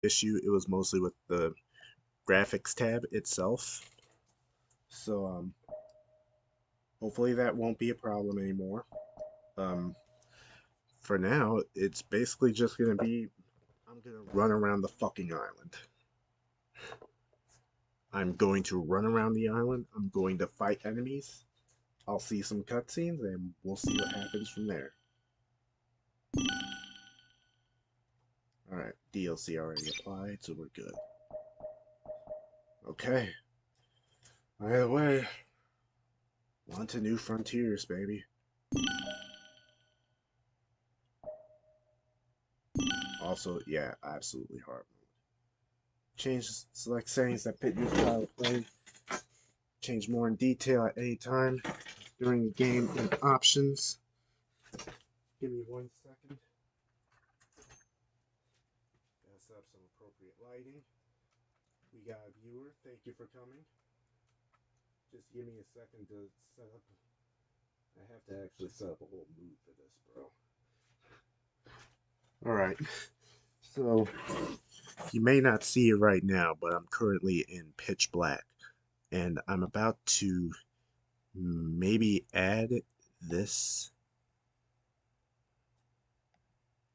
issue. It was mostly with the graphics tab itself. So hopefully that won't be a problem anymore. Um, for now, it's basically just gonna be I'm gonna run around the fucking island. I'm going to run around the island. I'm going to fight enemies. I'll see some cutscenes and we'll see what happens from there. Alright, DLC already applied, so we're good. Okay. Either way, on to new frontiers, baby. Also, yeah, absolutely hard mode. Change select settings that fit your style of play. Change more in detail at any time during the game in options. Give me 1 second. Gotta set up some appropriate lighting. We got a viewer. Thank you for coming. Just give me a second to set up. I have to actually set up a whole mood for this, bro. Alright. So, you may not see it right now, but I'm currently in pitch black. And I'm about to maybe add this.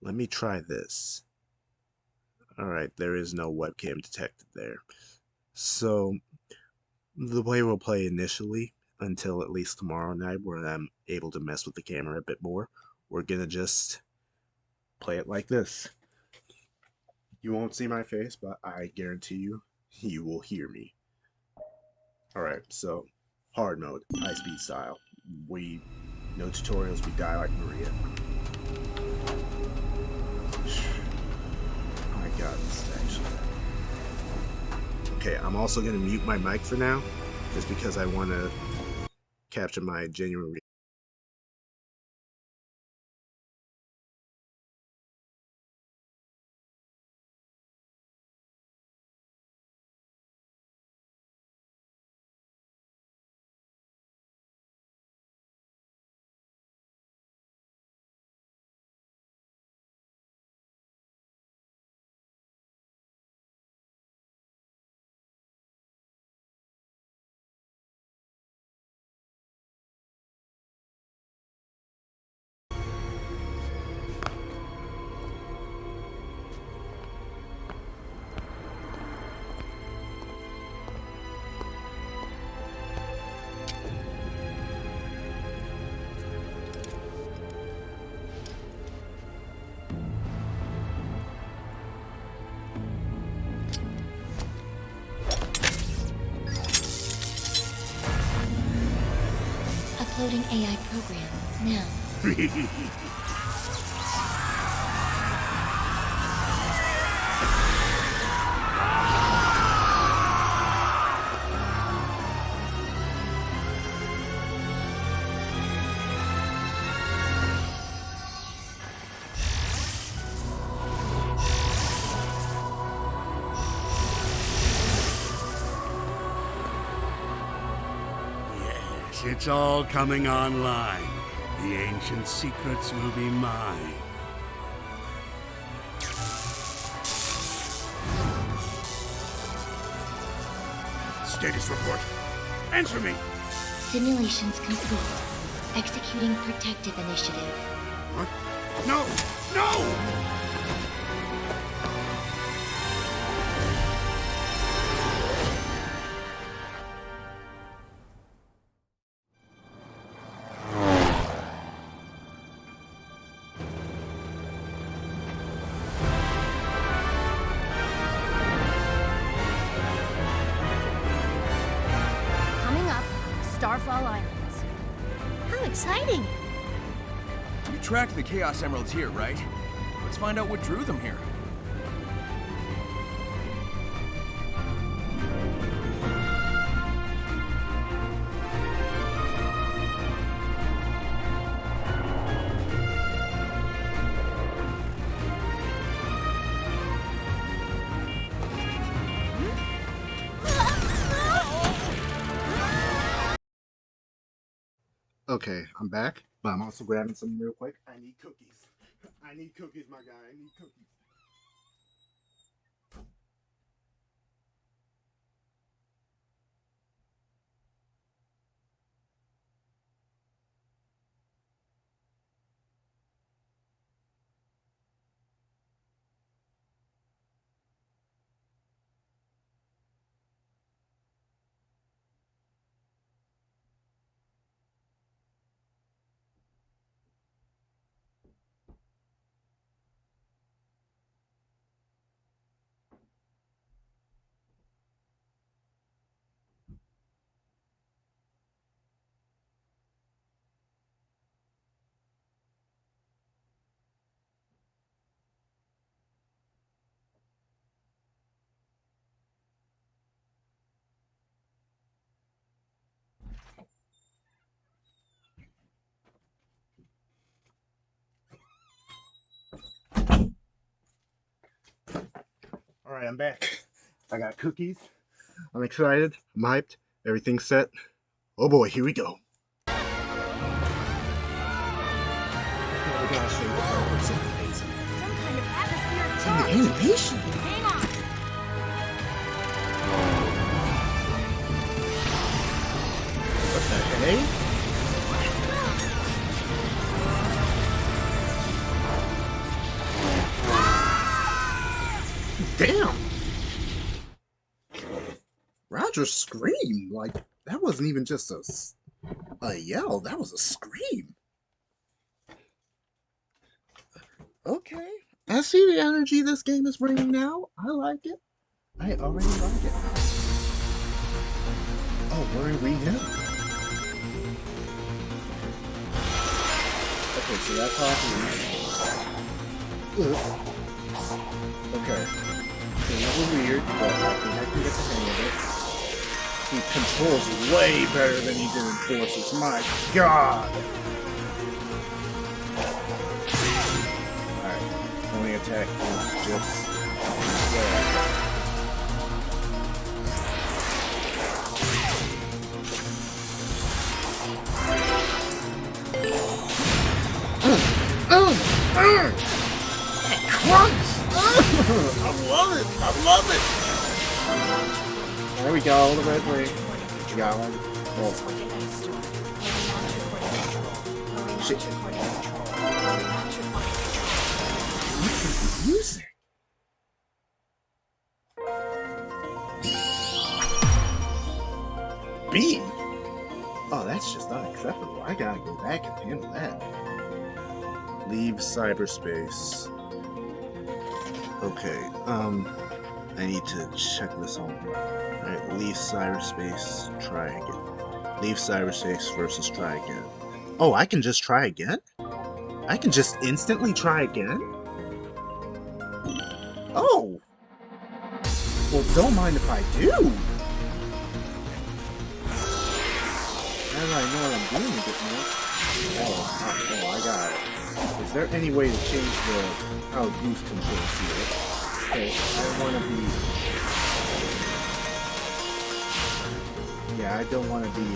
Let me try this. Alright, there is no webcam detected there. So, the way we'll play initially, until at least tomorrow night, where I'm able to mess with the camera a bit more, we're gonna just play it like this. You won't see my face, but I guarantee you, you will hear me. Alright, so, hard mode, high-speed style. No tutorials, we die like Maria. Oh my god, this is actually... Okay, I'm also gonna mute my mic for now, just because I want to capture my genuine reaction. Uploading AI program now. It's all coming online. The ancient secrets will be mine. Status report. Answer me! Simulations complete. Executing protective initiative. What? No! No! Starfall Islands. How exciting! You tracked the Chaos Emeralds here, right? Let's find out what drew them here. Okay, I'm back, but I'm also grabbing something real quick. I need cookies. I need cookies, my guy. I need cookies. Alright, I'm back. I got cookies. I'm excited. I'm hyped. Everything's set. Oh boy, here we go. Oh my gosh, the art looks amazing. Some kind of atmospheric And the charge. animation. Hang on. What the heck? Damn! Roger screamed. Like, that wasn't even just a yell, that was a scream. Okay. I see the energy this game is bringing now. I like it. I already like it. Oh, we're in Green Hill. Okay, so that's how I can. Okay. It's a little weird, but I think I can get the hang of it. He controls way better than he did in Forces. My God! Alright, only attack is just there. Crunch! I love it! I love it! There we go, the red ring. You got one. Oh. Shit. What's this music? Beam? Oh, that's just unacceptable. I gotta go back and handle that. Leave cyberspace. Okay, I need to check this on. Alright, leave cyberspace, try again. Leave cyberspace versus try again. Oh, I can just try again? I can just instantly try again? Oh! Well, don't mind if I do! Now that I know what I'm doing a bit more. Oh, I got it. Is there any way to change how boost controls here? Okay, I want to be... Yeah, I don't want to be, how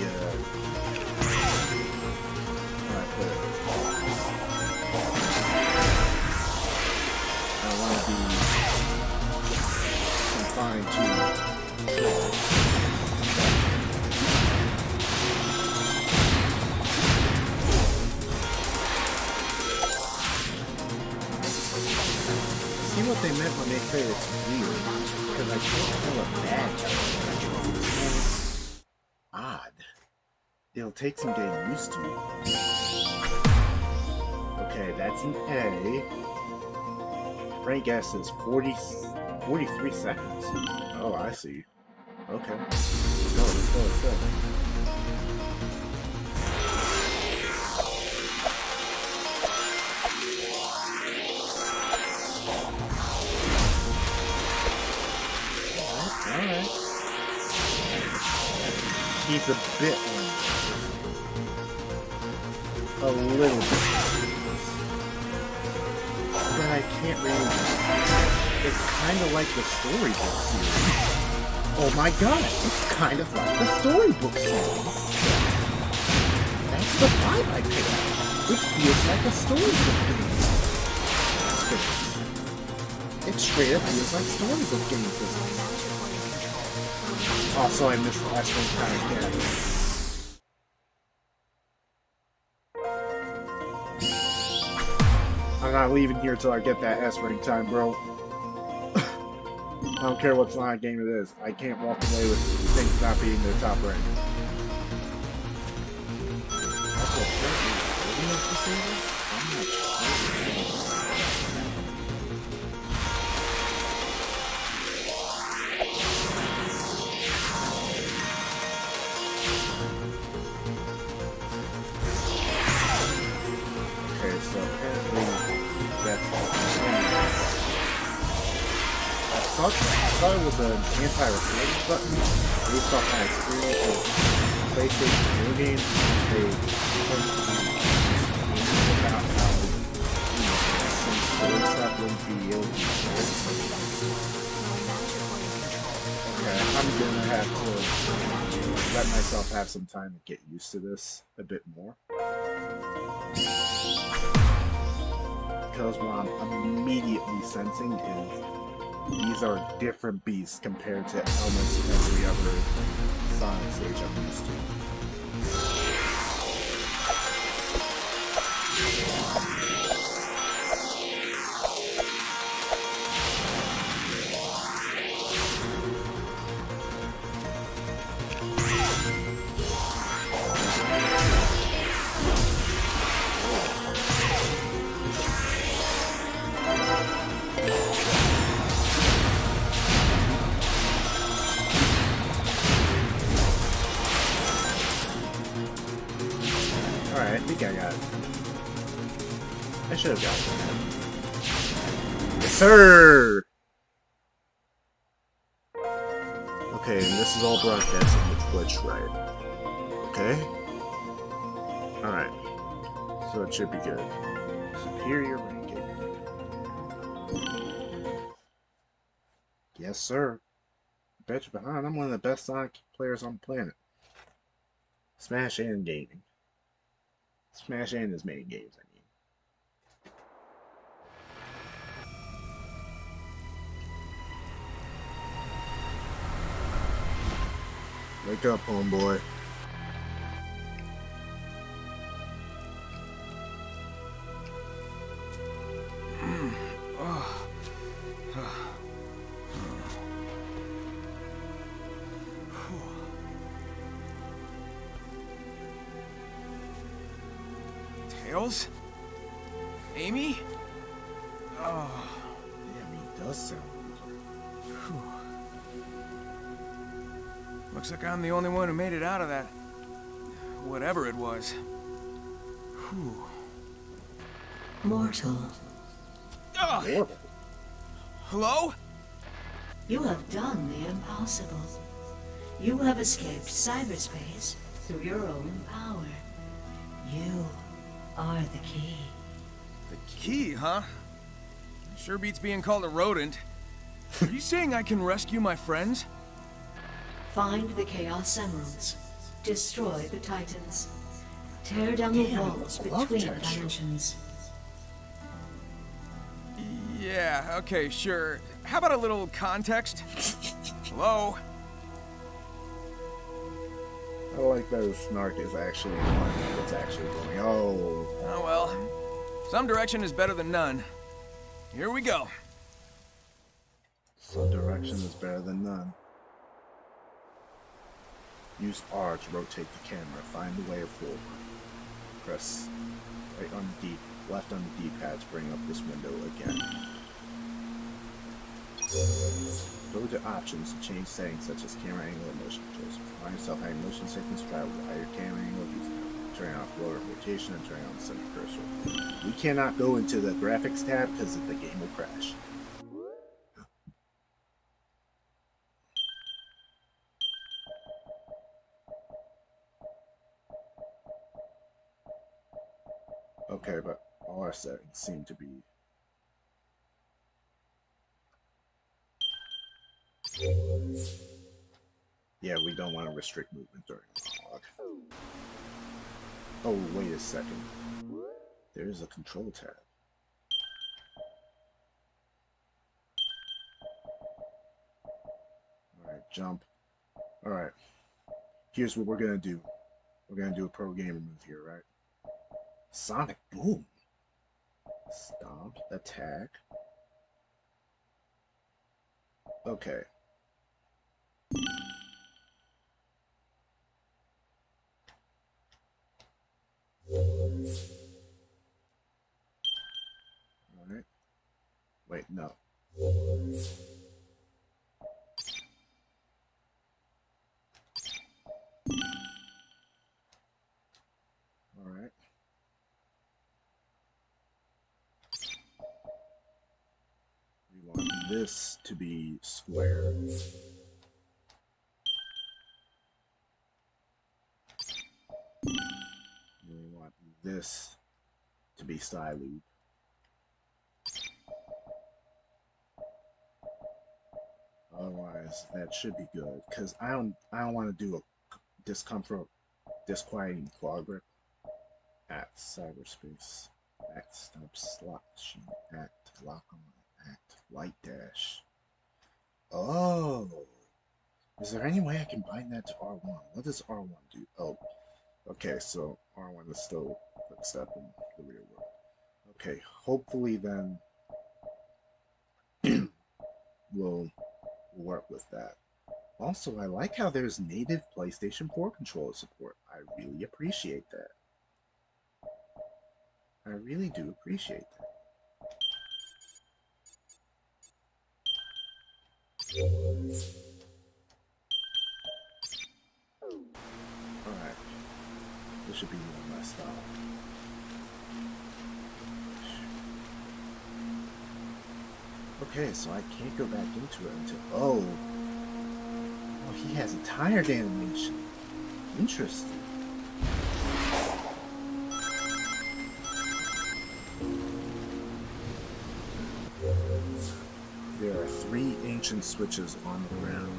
do I put it? I want to be confined to... See what they meant when they say it's weird, because I can't tell a bad it's odd. It'll take some getting used to. Okay, that's an A. Frank S is 43 seconds. Oh, I see. Okay. Let's go, let's go, let's go. Alright. He's a bit a little bit. But I can't really... It's kind of like the storybook series. Oh my god, it's kind of like the storybook series. That's the vibe I picked up. It feels like a storybook game. It straight up feels like storybook game physics. Also, I missed the last one kind of again. I'm not leaving here till I get that S-ring time, bro. I don't care what line of game it is. I can't walk away with things not being the top rank. Also, apparently, I'm not sure. I thought it was an anti-recording button. Based off my experience with PlayStation video games, they tend to about how, some story stuff wouldn't be able to be shared. have to let myself have some time to get used to this a bit more. Because what I'm immediately sensing is these are different beasts compared to almost every other Sonic stage I'm used to. Alright, I think I got it. I should have got it. Yes, sir! Okay, and this is all broadcasted with Twitch, right? Okay? Alright. So it should be good. Superior ranking. Yes, sir. Bet you behind, I'm one of the best Sonic players on the planet. Smash and gaming. Smash and his main games, I mean. Wake up, homeboy. Tails? Amy? Oh. Yeah, I mean, it does sound Whew. Looks like I'm the only one who made it out of that. Whatever it was. Whew. Mortal, horrible. Hello? you have done the impossible. You have escaped cyberspace through your own power. You are the key. Key, huh? Sure beats being called a rodent. Are you saying I can rescue my friends? Find the Chaos Emeralds. Destroy the Titans. Tear down the walls between dimensions. Yeah, okay, sure. How about a little context? Hello? I like that the snark is actually what's actually going. Oh. Oh well. Some direction is better than none. Here we go. Some direction is better than none. Use R to rotate the camera. Find the way forward. Press right on the left on the D-pad to bring up this window again. Go to options to change settings such as camera angle and motion controls. Find yourself having motion sickness, try with a higher camera angle, turn off lower rotation, and turn on the center cursor. We cannot go into the graphics tab because the game will crash. Okay, but all our settings seem to be... Yeah, we don't want to restrict movement during the log. Oh, wait a second. There's a control tab. Alright, jump. Alright. Here's what we're gonna do. We're gonna do a pro gamer move here, right? Sonic Boom. Stomp, attack. Okay. Alright. Wait, no. Alright. We want this to be square. And we want this to be side loop. Otherwise, that should be good. Cause I don't want to do a disquieting progress at cyberspace. Act stop slot machine. Act lock on. Act light dash. Oh, is there any way I can bind that to R1? What does R1 do? Oh, okay. So R1 is still a quick step in the real world. Okay, hopefully then we'll work with that. Also, I like how there's native PlayStation 4 controller support. I really appreciate that. I really do appreciate that. Alright, this should be more my style. Okay, so I can't go back into it until... Oh, he has a tired animation. Interesting. There are 3 ancient switches on the ground.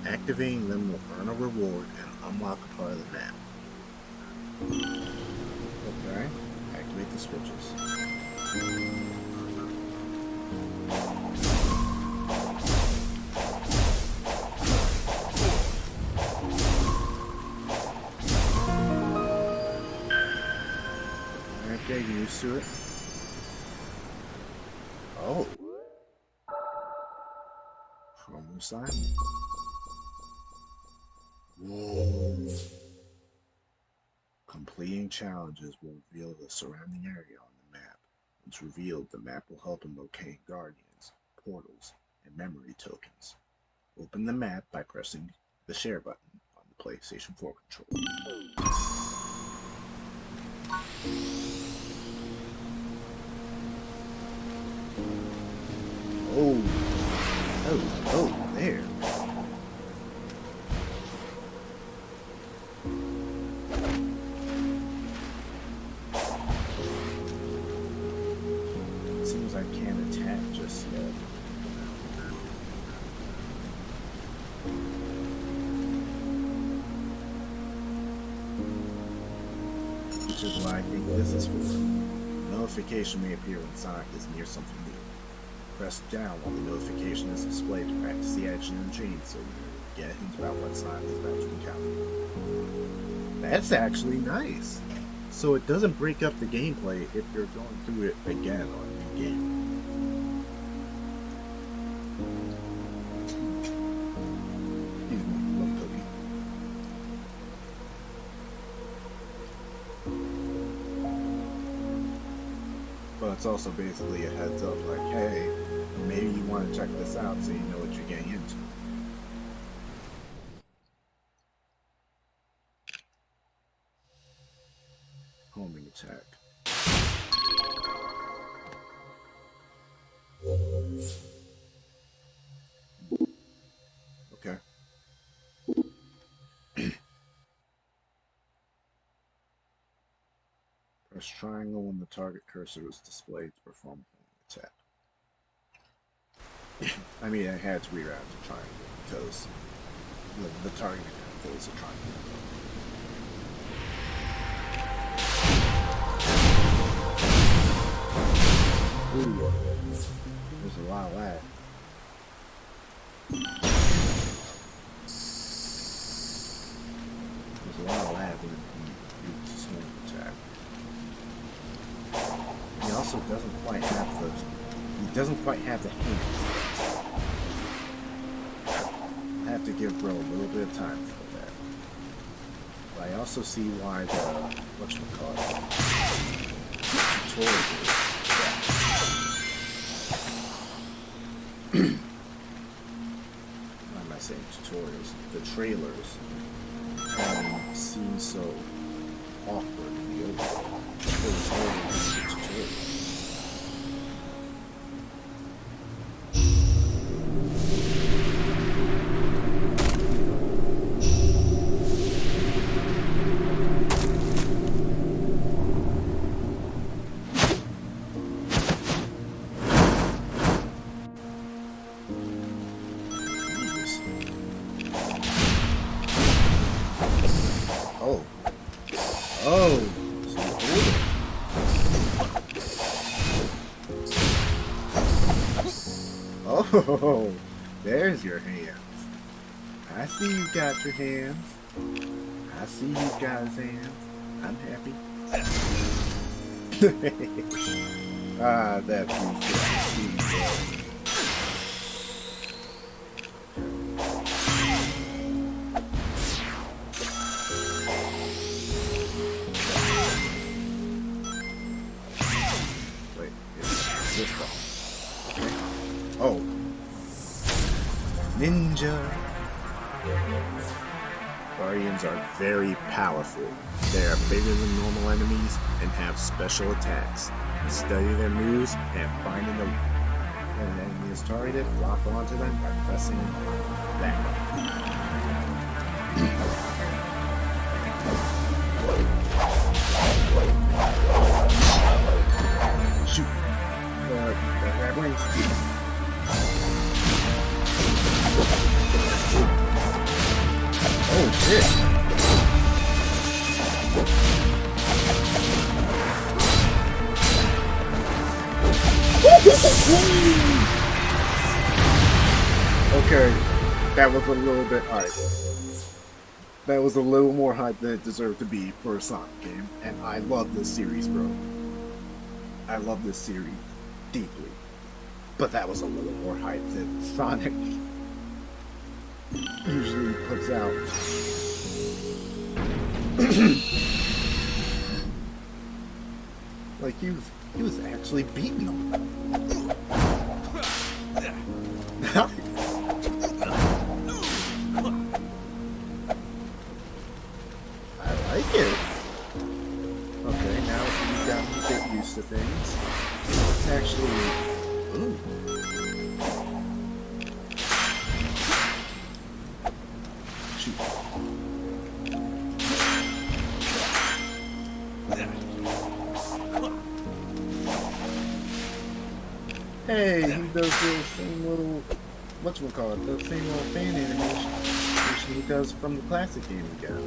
Activating them will earn a reward and unlock a part of the map. Okay, activate the switches. Getting used to it. Oh. Kronos. Whoa. Completing challenges will reveal the surrounding area on the map. Once revealed, the map will help in locating guardians, portals, and memory tokens. Open the map by pressing the share button on the PlayStation 4 controller. Oh, there. Seems I can't attack just yet. Which is what I think this is for. Notification may appear when Sonic is near something new. Press down while the notification is displayed to practice the action in the dream so you get a hint about what Sonic is about to encounter. That's actually nice. So it doesn't break up the gameplay if you're going through it again on a new game. Excuse me, love cookie. But it's also basically a heads up like, hey, maybe you want to check this out so you know what you're getting into. Homing attack. Okay. Press triangle when the target cursor is displayed to perform a homing attack. I mean, I had to reroute to triangle because the target is a triangle. Ooh, there's a lot of lag. There's a lot of lag when you use swing attack. He also doesn't quite have the. He doesn't quite have the hands. I have to give Bro a little bit of time for that. But I also see why the whatchamacallit tutorial. Why am I saying tutorials? The trailers seem so awkward in the opening. It was really a tutorial. Oh. Oh. Oh, there's your hands. I see you got your hands. I see you got his hands. I'm happy. Ah, that's easy. Wait, it's this ball. Okay. Oh. Ninja. Guardians are very powerful. They are bigger than normal enemies and have special attacks. Study their moves and finding the enemy is targeted, lock onto them by pressing that button. Shoot. Grab wings. Oh shit. Okay, that was a little bit hype. That was a little more hype than it deserved to be for a Sonic game, and I love this series, bro. I love this series deeply. But that was a little more hype than Sonic usually puts out. Like he was actually beating them. I like it. Okay, now you got me to get used to things. It's actually. Ooh. Shoot. Hey, he does the same little, whatchamacallit, the same little fan animation he does from the classic game we got.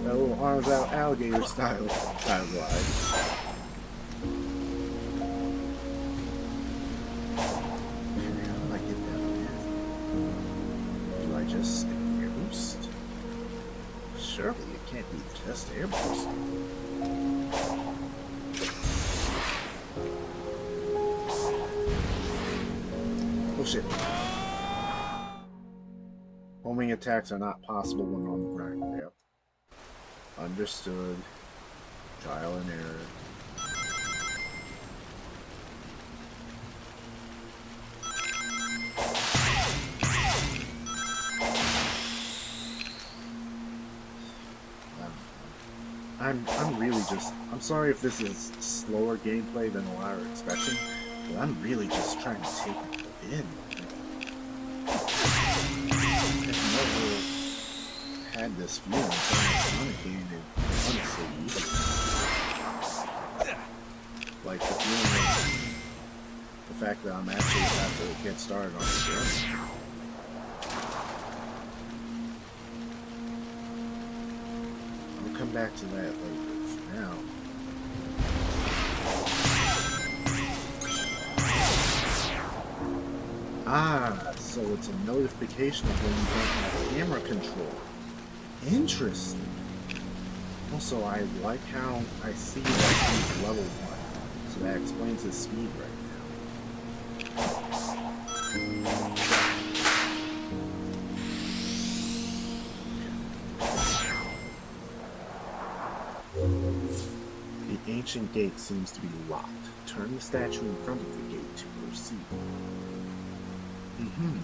That little arms out alligator style glide. How do I get that man? Do I just air boost? Surely it can't be just air boost. Oh shit. Homing attacks are not possible when on the ground. Yep. Understood. Trial and error. I'm really just, I'm sorry if this is slower gameplay than what I was expecting, but I'm really just trying to take it in. I've never had this feeling playing a Sonic game, and honestly, like the feeling of the fact that I'm actually about to get started on the journey. I'll come back to that later. For now. Ah, so it's a notification of when you don't have camera control. Interesting. Also, I like how I see that he's level 1, so that explains his speed right now. The ancient gate seems to be locked. Turn the statue in front of the gate to proceed. Mm-hmm.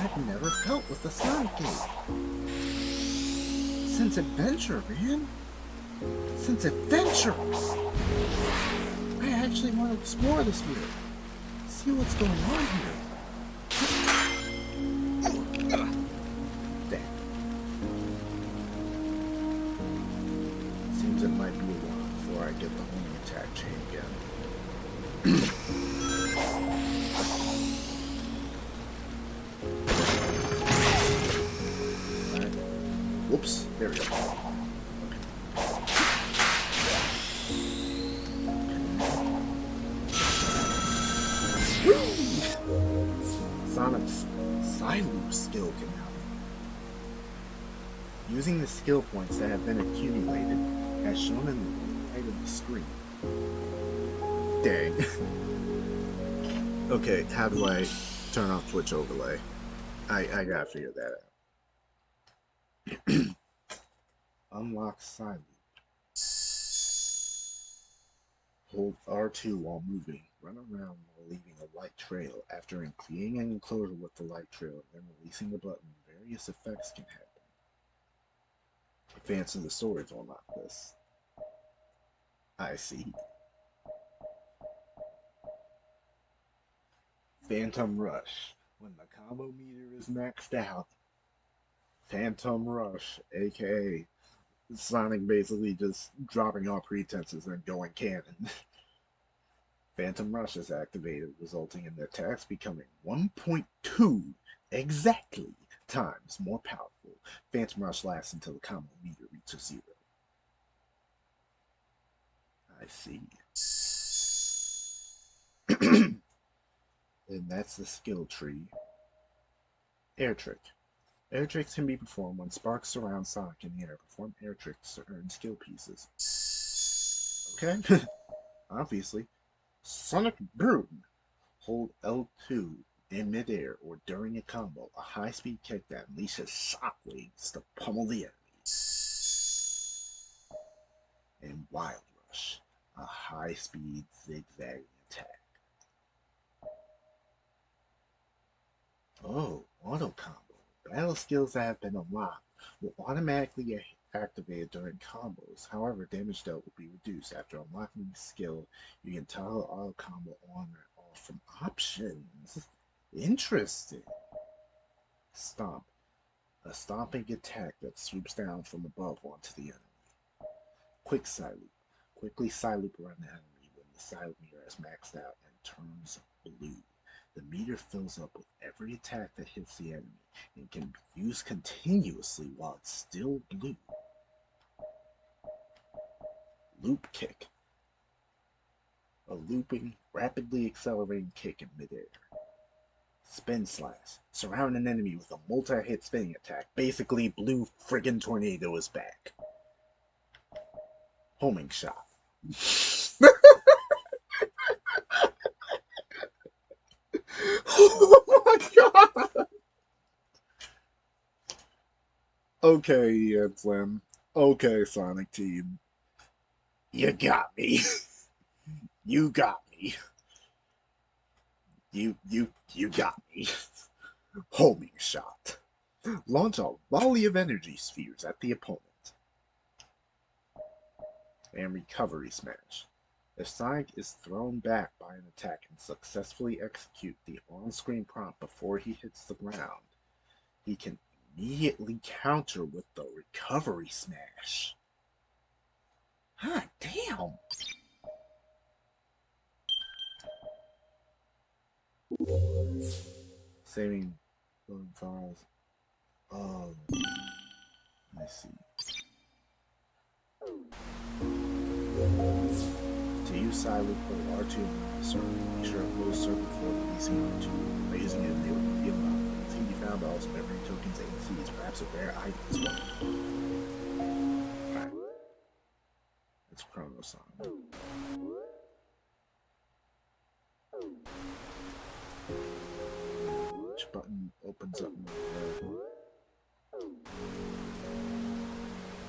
I've never felt with the Sonic game. Since Adventure, man. Since Adventure! I actually want to explore this world. See what's going on here. Damn. Seems it might be a while before I get the homing attack chain again. Right. Whoops, there we go. Sonic's Siloop skill can now be using the skill points that have been accumulated as shown in the right of the screen. Dang. Okay, how do I turn off Twitch overlay? I gotta figure that out. Unlock Siloop. Hold R2 while moving. Run around while leaving a light trail. After creating an enclosure with the light trail and then releasing the button, various effects can happen. Advance in the story to unlock this. I see. Phantom Rush. When the combo meter is maxed out, Phantom Rush, aka Sonic basically just dropping all pretenses and going canon. Phantom Rush is activated, resulting in the attacks becoming 1.2 exactly times more powerful. Phantom Rush lasts until the combo meter reaches 0. I see. And that's the skill tree. Air Trick. Air tricks can be performed when sparks surround Sonic in the air. Perform air tricks to earn skill pieces. Okay, obviously. Sonic Boom. Hold L2 in midair or during a combo. A high-speed kick that unleashes shockwaves to pummel the enemy. And Wild Rush. A high-speed zigzagging attack. Oh, auto combo. Battle skills that have been unlocked will automatically activated during combos. However, damage dealt will be reduced. After unlocking the skill, you can toggle auto combo on or off from options. Interesting. Stomp. A stomping attack that swoops down from above onto the enemy. Quick Siloop. Quickly Siloop around the enemy when the Siloop meter is maxed out and turns blue. The meter fills up with every attack that hits the enemy and can be used continuously while it's still blue. Loop Kick. A looping, rapidly accelerating kick in midair. Spin Slash. Surround an enemy with a multi-hit spinning attack. Basically, Blue Friggin' Tornado is back. Homing Shot. Oh my god! Okay, Ian Flynn. Okay, Sonic Team. You got me. You got me. You got me. Homing Shot. Launch a volley of energy spheres at the opponent. And Recovery Smash. If Sonic is thrown back by an attack and successfully execute the on-screen prompt before he hits the ground, he can immediately counter with the Recovery Smash. Hot damn! Saving loading files. Let me see. To use Siloop, hold R2 on the circle. Make sure to close circle before releasing R2. By using it, they will be allowed. It can be found by also memory tokens, ACs, perhaps a rare item as well. Alright. It's Kronos on. Which button opens up more?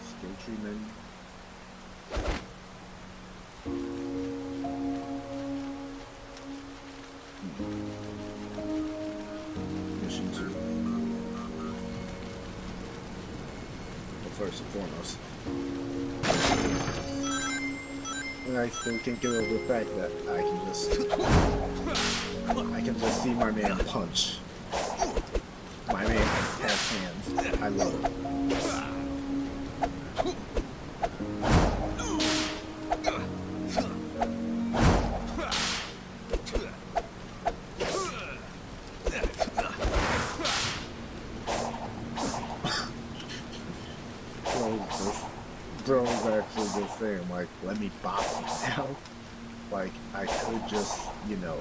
Skill tree menu. Mission 2. first and foremost. And I still can't get over the fact that I can just see my man punch. My man has hands. I love it. Bro was actually just saying, like, let me box him now. Like, I could just, you know,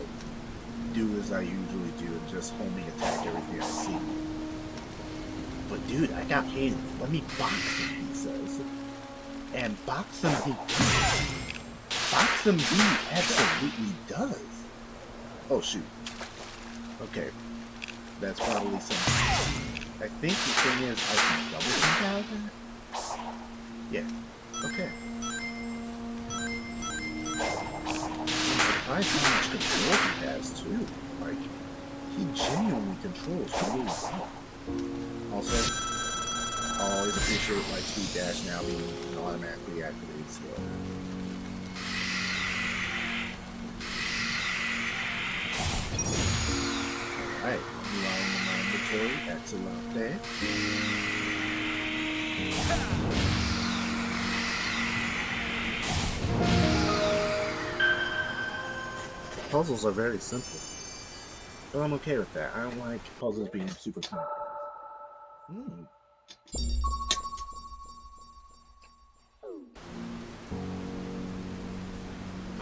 do as I usually do and just homing attack everything I see. But dude, I got hands. Let me box him, he says. And box him he does. Box him he absolutely does. Oh shoot. Okay. That's probably something. I think the thing is I can double jump out of there? Yeah. Okay. I'm surprised how much control he has too. Like, he genuinely controls really well. Also, always appreciate my speed dash now being automatically activated skill. Alright, allowing the mandatory excellent there. Puzzles are very simple, but I'm okay with that. I don't like puzzles being super complex.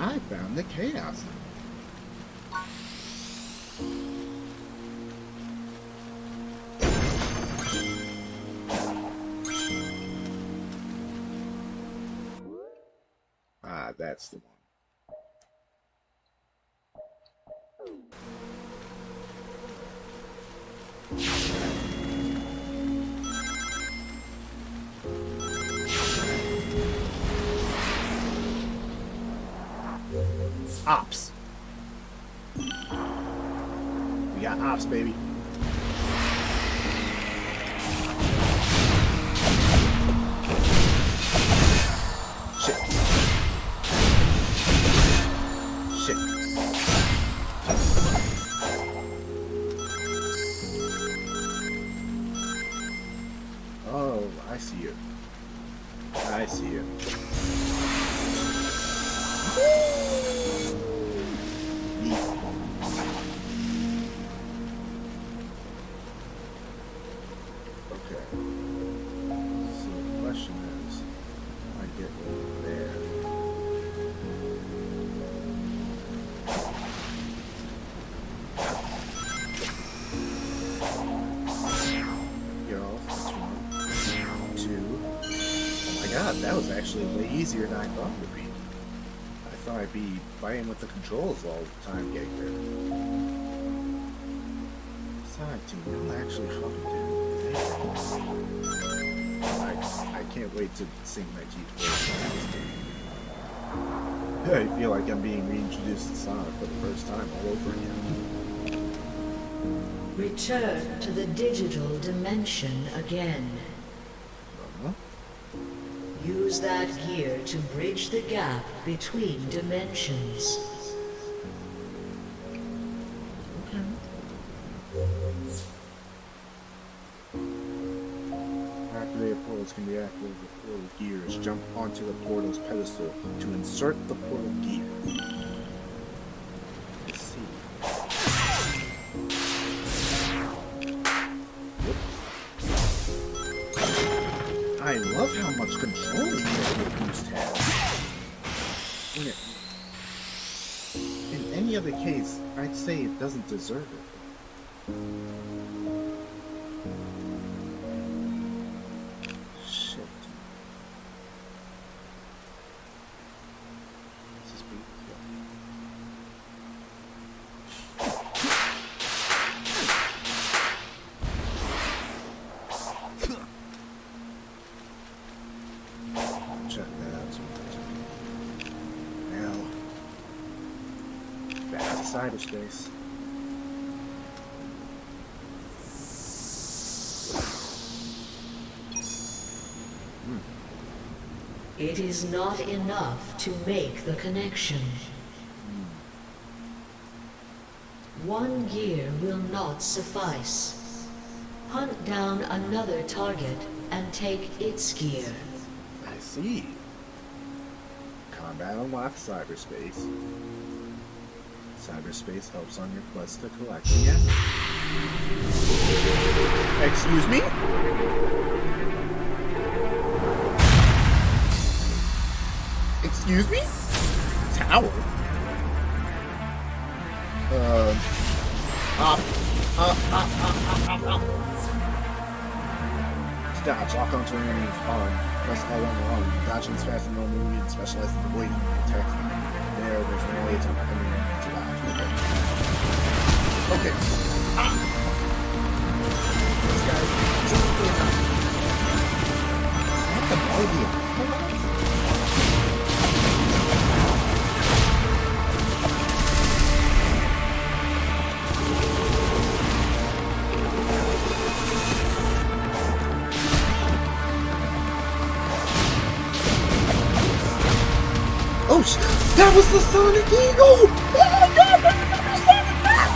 I found the chaos. Ah, that's the one. Ops. We got ops, baby. Shit. Shit. Oh, I see you. I see you. Okay. So the question is, I get over there. Get off. That's one. Two. Oh my god, that was actually way easier than I thought it would be. I thought I'd be fighting with the controls all the time getting there. Sonic Team, I'm actually fucking doing I can't wait to sink my teeth for Sonic. I feel like I'm being reintroduced to Sonic for the first time all over again. Return to the digital dimension again. Use that gear to bridge the gap between dimensions. Activated portals can be activated with portal gears. Jump onto the portal's pedestal to insert the portal gear. Let's see. Whoop. I love how much control the boost has. In any other case, I'd say it doesn't deserve it. Shit. This is beautiful. Check that out sometime. Now, back to cyberspace. It is not enough to make the connection. One gear will not suffice. Hunt down another target and take its gear. I see. Combat unlocks cyberspace. Cyberspace helps on your quest to collect again. Excuse me? Excuse me? Tower? Dodge, lock onto an enemy arm. Press L1 arm. Dodging is fast and no moving and specialized in avoiding and protecting. There's no way to dodge. Okay. This guy is what the bogey? Oh, that was the Sonic Eagle! Oh my god, that's another Sonic Eagle!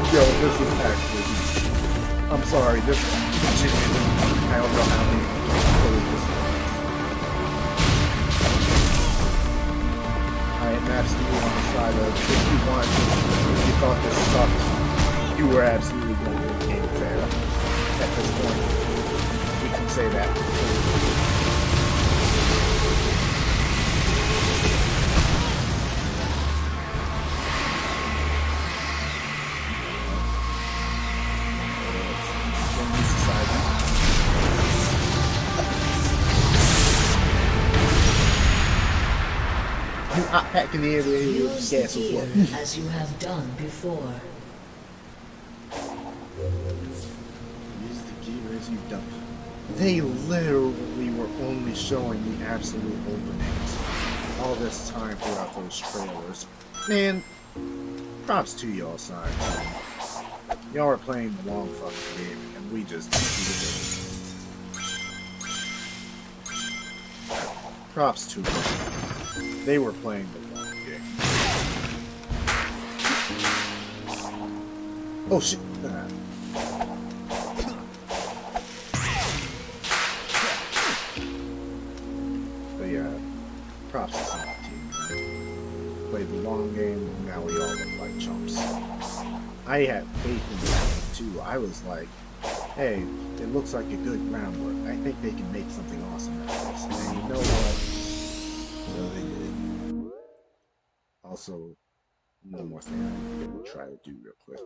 Yo, this is actually... I'm sorry, this is... I don't know how many kills this is. I am absolutely on the side of if you thought this sucked, you were absolutely going to the game fair. At this point, we can say that. You not packing the area Use the gas as gear well. as you have done before. Use the gear as you've done. They literally were only showing the absolute openings all this time throughout those trailers. Man, props to y'all, son. Y'all are playing the long fucking game, and we just defeated it. Props to them. They were playing the long game. Oh shit! But yeah, props to Sonic Team. Played the long game, now we all look like chumps. I had faith in this game too. I was like, hey, it looks like a good groundwork. I think they can make something awesome out of this. And you know what? So they did. Also, one more thing I'm gonna try to do real quick.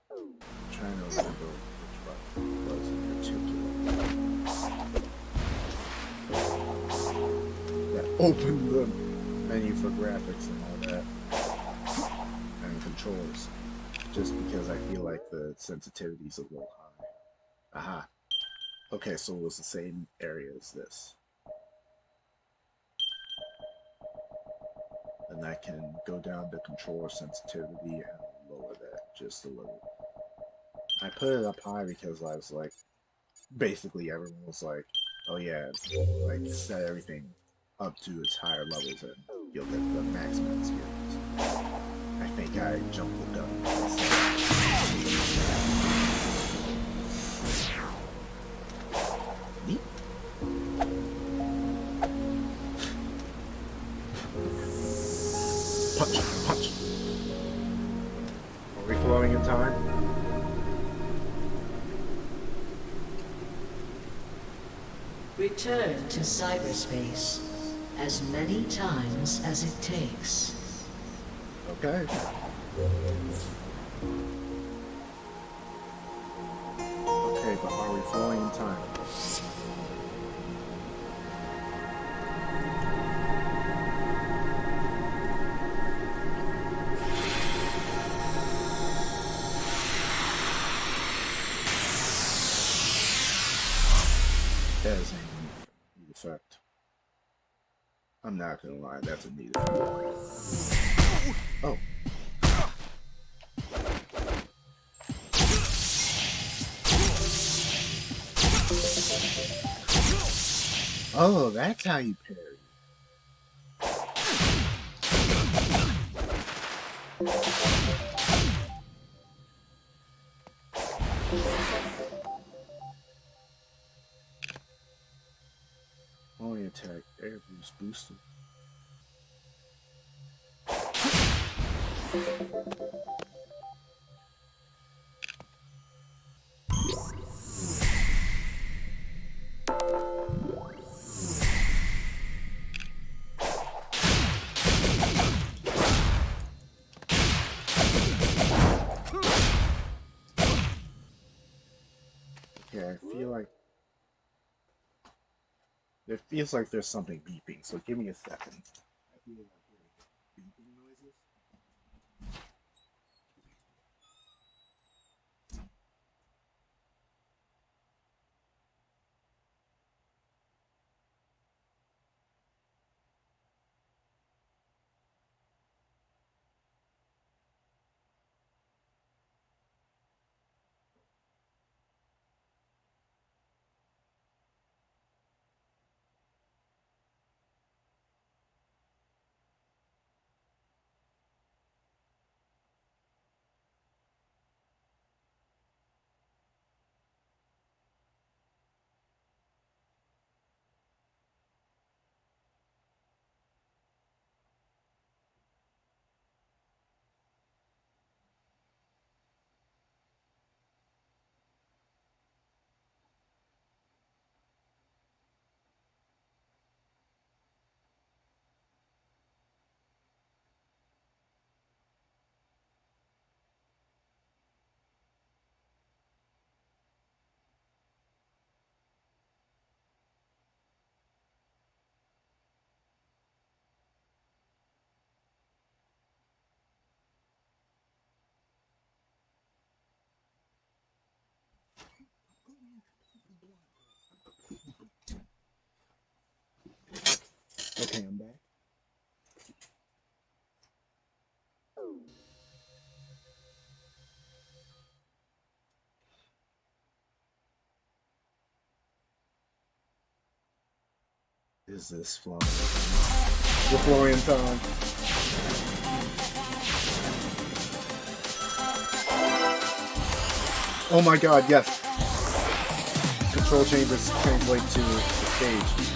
I'm trying to remember which button was in particular. That opened the menu for graphics and all that. And controls. Just because I feel like the sensitivity's a little high. Aha. Okay, so it was the same area as this. And I can go down to controller sensitivity and lower that just a little. I put it up high because I was like, basically everyone was like, oh yeah, like set everything up to its higher levels and you'll get the maximum experience. I think I jumped the gun. Punch, punch. Are we flowing in time? Return to cyberspace as many times as it takes. Okay. Okay, but are we flowing in time? That is a neat effect. I'm not gonna lie, that's a neat effect. Oh. Oh, that's how you parry. Only attack air boost boosted. Yeah, I feel like it feels like there's something beeping, so give me a second. I feel like hearing beeping noises. Okay, I'm back. Is this flowing? The Florian time. Oh my god, yes. Control chambers translate to the stage.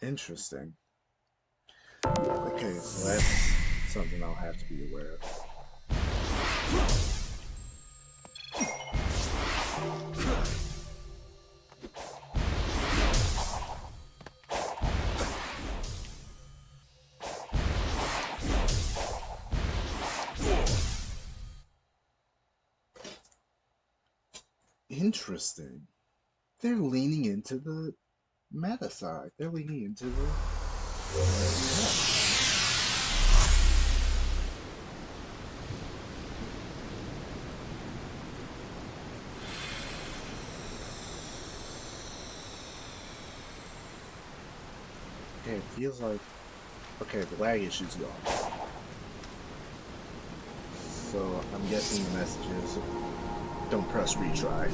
Interesting. Okay, so that's something I'll have to be aware of. Interesting. They're leaning into the meta side. They're leaning into the... Okay, it feels like... Okay, the lag issue's gone. So I'm guessing the message is don't press retry,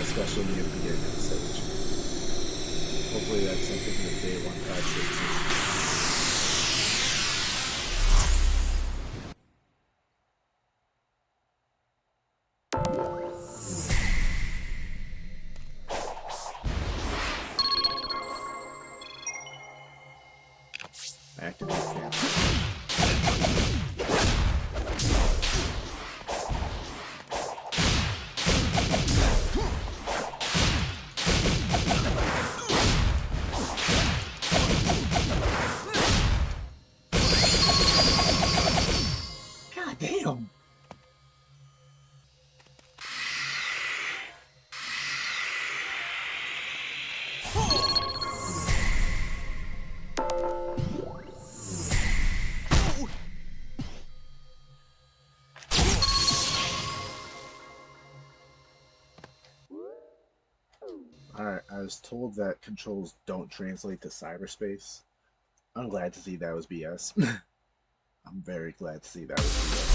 especially near the beginning of the stage. Hopefully that's something that day 156 activate camera. I was told that controls don't translate to cyberspace. I'm glad to see that was BS. I'm very glad to see that was BS.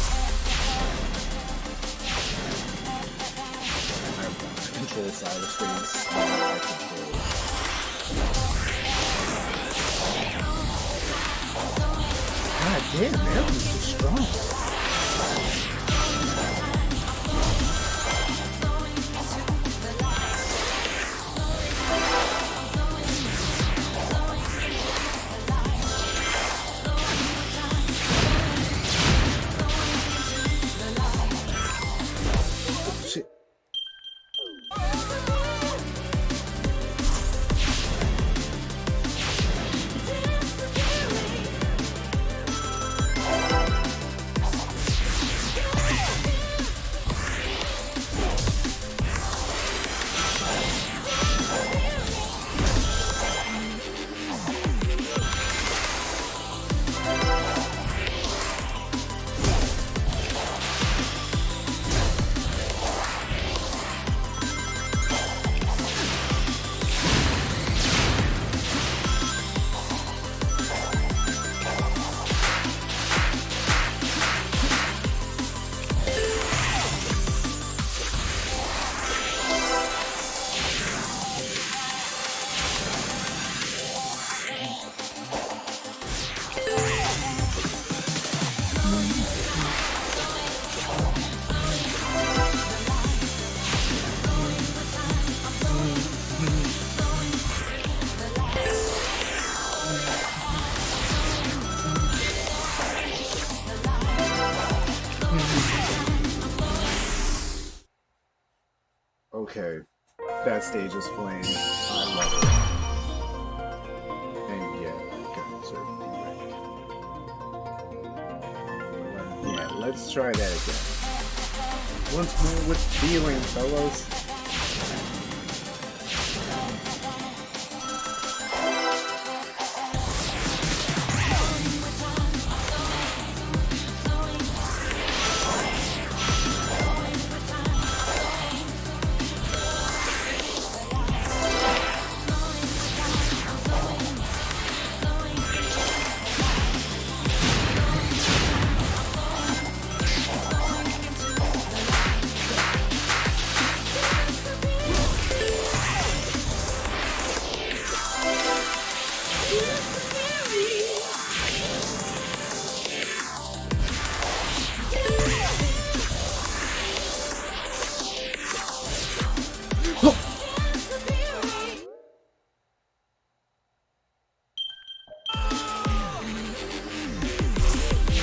I want to control cyberspace. I control. God damn, man, this is strong. Okay, that stage is flame. I love it. And yeah, guns are direct. Yeah, let's try that again. Once more with feeling, fellows.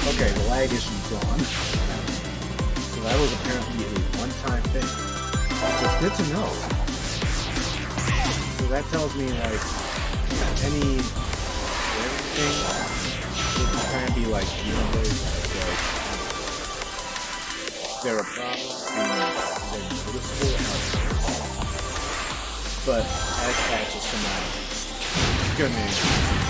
Okay, the lag issue's gone. So that was apparently a one-time thing. So it's good to know. So that tells me, like, everything would kind of be like, there are problems and they're noticeable at first. But as patches come out, it's gonna improve.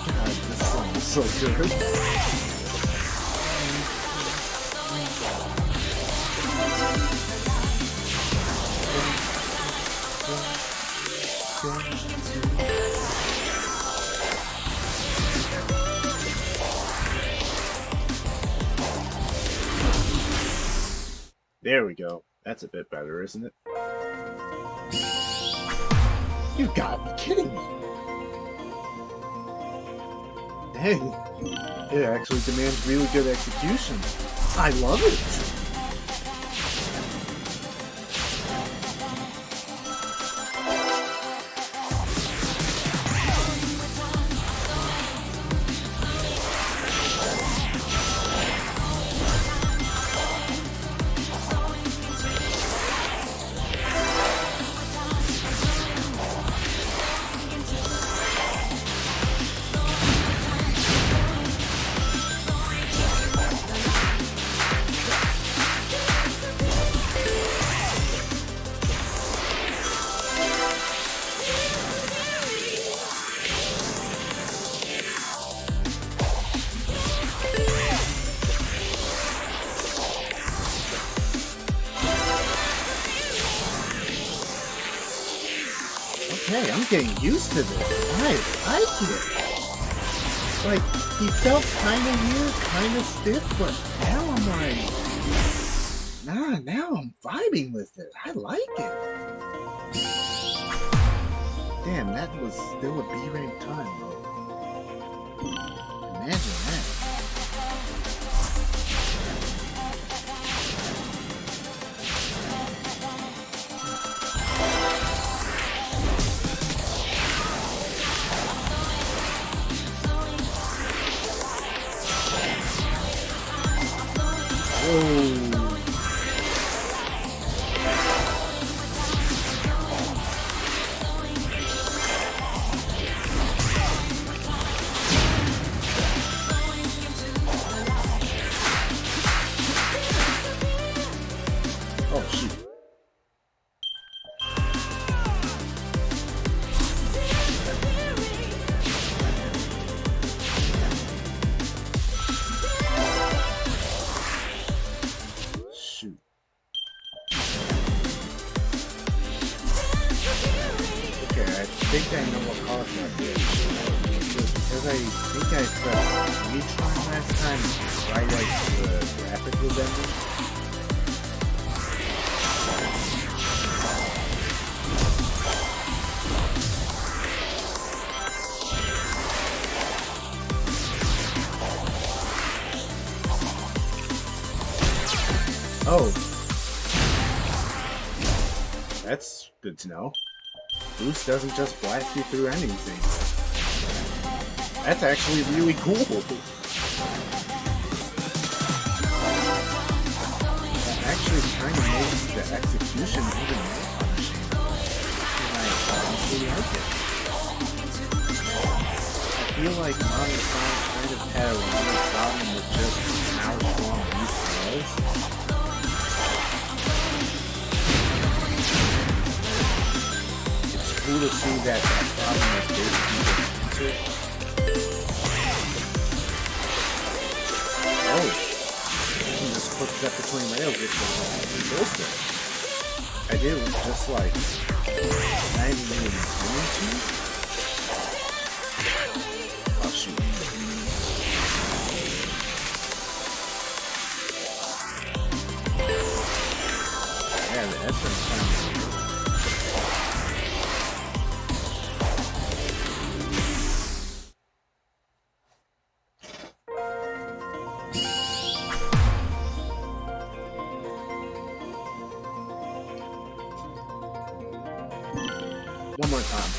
God, this song is so good. There we go. That's a bit better, isn't it? You gotta be kidding me! Hey, it actually demands really good execution. I love it! getting used to this. I like it. Like, he felt kind of weird, kind of stiff, but now I'm like, now I'm vibing with it. I like it. Damn, that was still a B-rank time, though. Imagine that. Oh, shoot. Shoot. Okay, I think I know what caused that glitch. Because I think I pressed Neutron last time right as the graphic was ending. Oh. That's good to know. Boost doesn't just blast you through anything. That's actually really cool. That actually kind of makes the execution even more punishing. And I honestly like it. I feel like Modern Sonic kind of had a real problem with just how strong Boost was. Cool to see that problem is basically answered. Oh, you can just put that between rails with the bullshit. I did it just like 90 minutes into. Oh shoot. Yeah, that's been fun. One more time.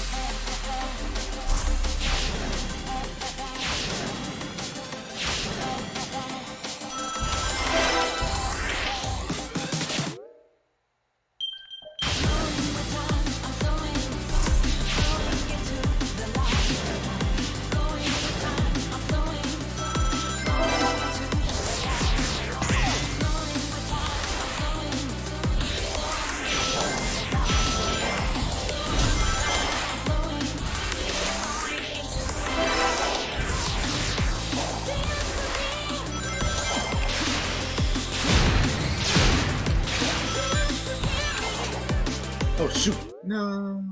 Oh shoot! No.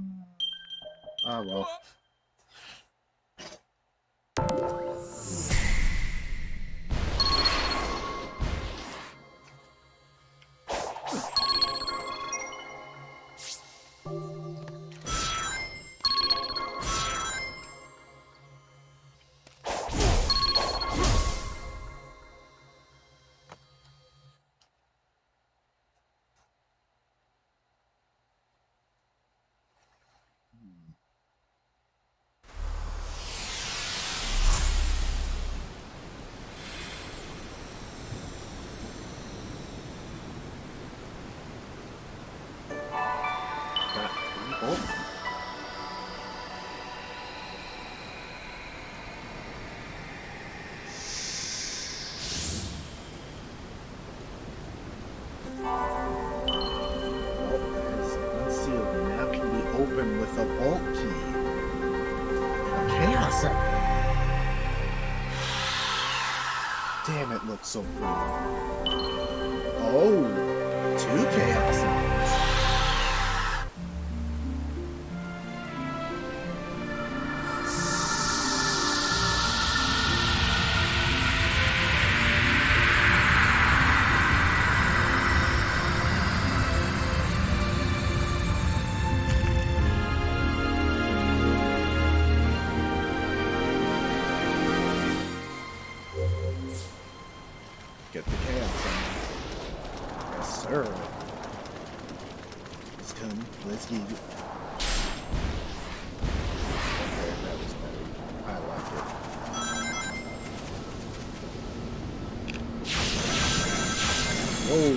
Ah well. With a vault key. A chaos emerald. Damn, it looks so pretty. Oh, 2 chaos emeralds. Alright. It's coming. Let's get it. Okay, that was better. I like it. Whoa.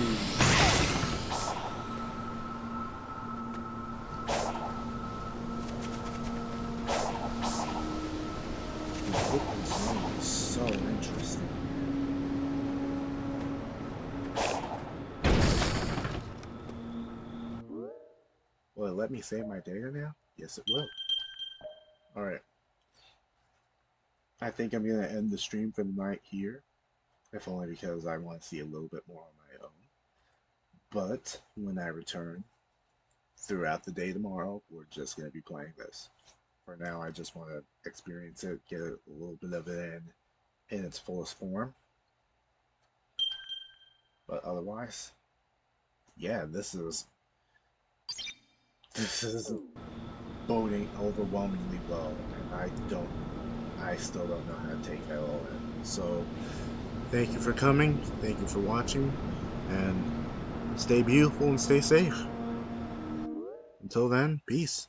The open zone is so interesting. Will it let me save my data now? Yes, it will. Alright. I think I'm going to end the stream for the night here. If only because I want to see a little bit more on my own. But when I return throughout the day tomorrow, we're just going to be playing this. For now, I just want to experience it, get a little bit of it in its fullest form. But otherwise, yeah, this is boding overwhelmingly well, and I still don't know how to take that all in. So, thank you for coming, thank you for watching, and stay beautiful and stay safe. Until then, peace.